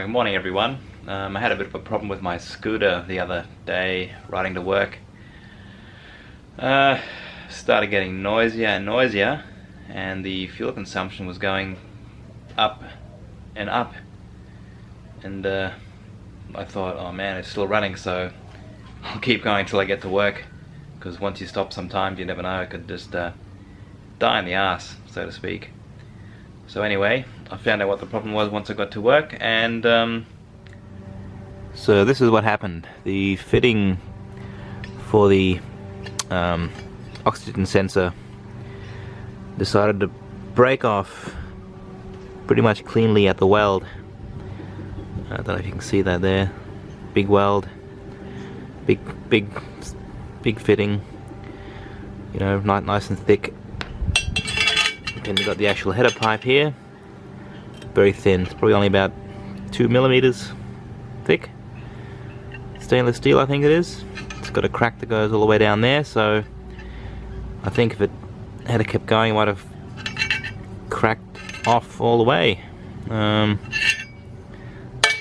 Good morning everyone. I had a bit of a problem with my scooter the other day riding to work. Started getting noisier and noisier, and the fuel consumption was going up and up, and I thought, oh man, it's still running, so I'll keep going until I get to work, because once you stop sometimes you never know, it could just die in the ass, so to speak. So anyway, I found out what the problem was once I got to work, and so this is what happened. The fitting for the oxygen sensor decided to break off pretty much cleanly at the weld. I don't know if you can see that there. Big weld, big fitting, you know, nice and thick. Then you've got the actual header pipe here, very thin. It's probably only about 2 millimeters thick. Stainless steel, I think it is. It's got a crack that goes all the way down there, so I think if it had kept going, it might have cracked off all the way.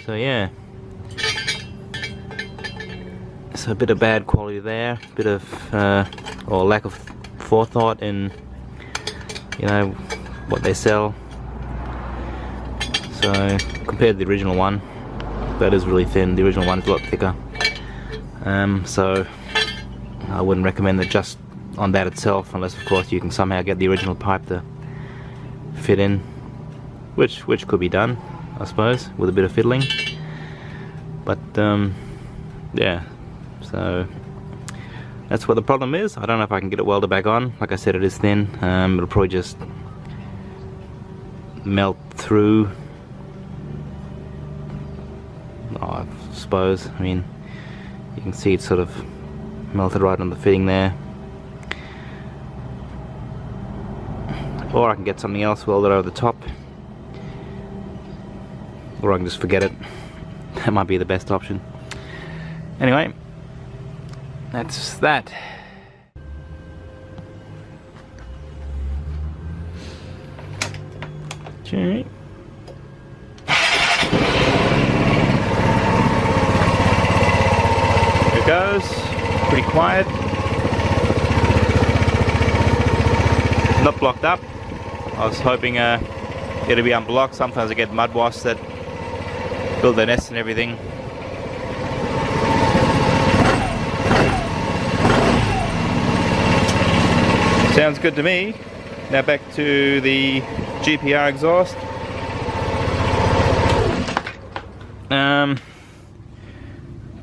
So yeah, so a bit of bad quality there, a bit of or lack of forethought in, you know, what they sell. So compared to the original one, that is really thin. The original one's a lot thicker. So I wouldn't recommend it just on that itself, unless of course you can somehow get the original pipe to fit in, which could be done, I suppose, with a bit of fiddling. But yeah, so that's what the problem is. I don't know if I can get it welded back on. Like I said, it is thin. It'll probably just melt through, I suppose. I mean, you can see it's sort of melted right on the fitting there. Or I can get something else welded over the top, or I can just forget it. That might be the best option. Anyway, that's that. Okay. Here it goes. Pretty quiet. Not blocked up. I was hoping it'll be unblocked. Sometimes I get mud wasps that build their nests and everything. Sounds good to me. Now back to the GPR exhaust.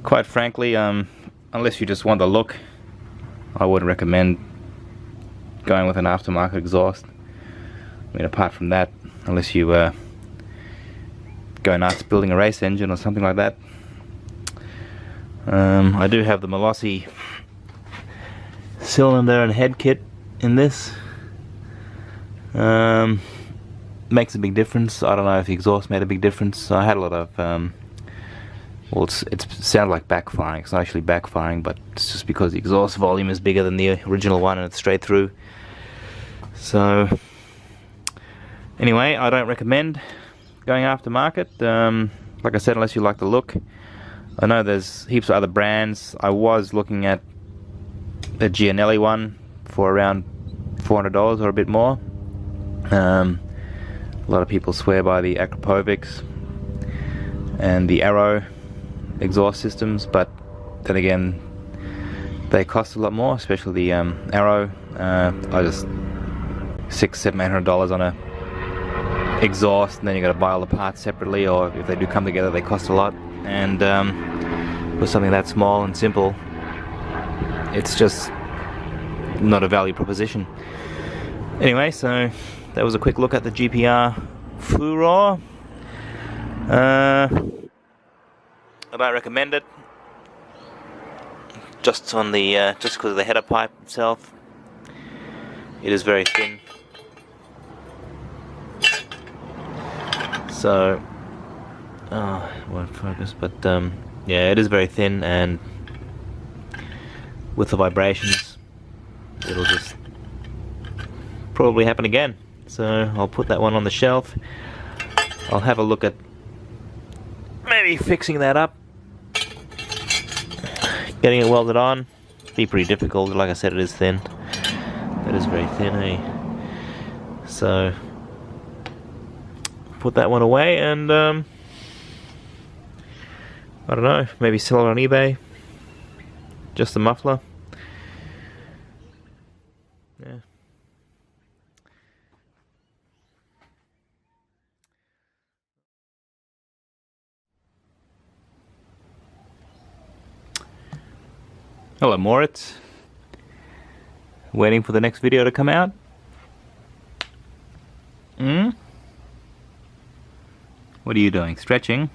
Quite frankly, unless you just want the look, I wouldn't recommend going with an aftermarket exhaust. I mean, apart from that, unless you go nuts building a race engine or something like that. I do have the Molossi cylinder and head kit in this. makes a big difference. I don't know if the exhaust made a big difference. I had a lot of well, it sounded like backfiring. It's not actually backfiring, but it's just because the exhaust volume is bigger than the original one and it's straight through. So anyway, I don't recommend going aftermarket. Like I said, unless you like the look. I know there's heaps of other brands. I was looking at a Gianelli one for around $400 or a bit more. A lot of people swear by the Akrapovics and the Arrow exhaust systems, but then again, they cost a lot more, especially the Arrow. I just $600-$800 on a exhaust, and then you got to buy all the parts separately, or if they do come together, they cost a lot. And for something that small and simple, it's just not a value proposition. Anyway, so that was a quick look at the GPR Furor. I don't recommend it, just on the just because of the header pipe itself. It is very thin, so won't focus. But yeah, it is very thin, and with the vibrations, it'll just probably happen again. So I'll put that one on the shelf. I'll have a look at maybe fixing that up, getting it welded on. Be pretty difficult. Like I said, it is thin. It is very thin, eh? So put that one away, and I don't know, maybe sell it on eBay. Just the muffler. Yeah. Hello, Moritz. Waiting for the next video to come out? What are you doing? Stretching?